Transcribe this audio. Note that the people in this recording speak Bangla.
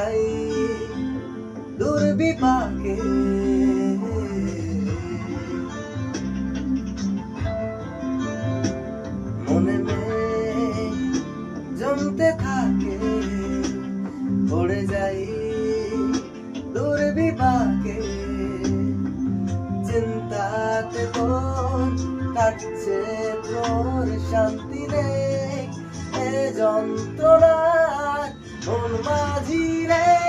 যাই দুর্বিপাকে, মনে মেঘ জমতে থাকে, পড়ে যাই দুর্বিপাকে। চিন্তাতে তোর কাটছে তোর শান্তি নেই, এ যন্ত্রণার মন মাঝি রে।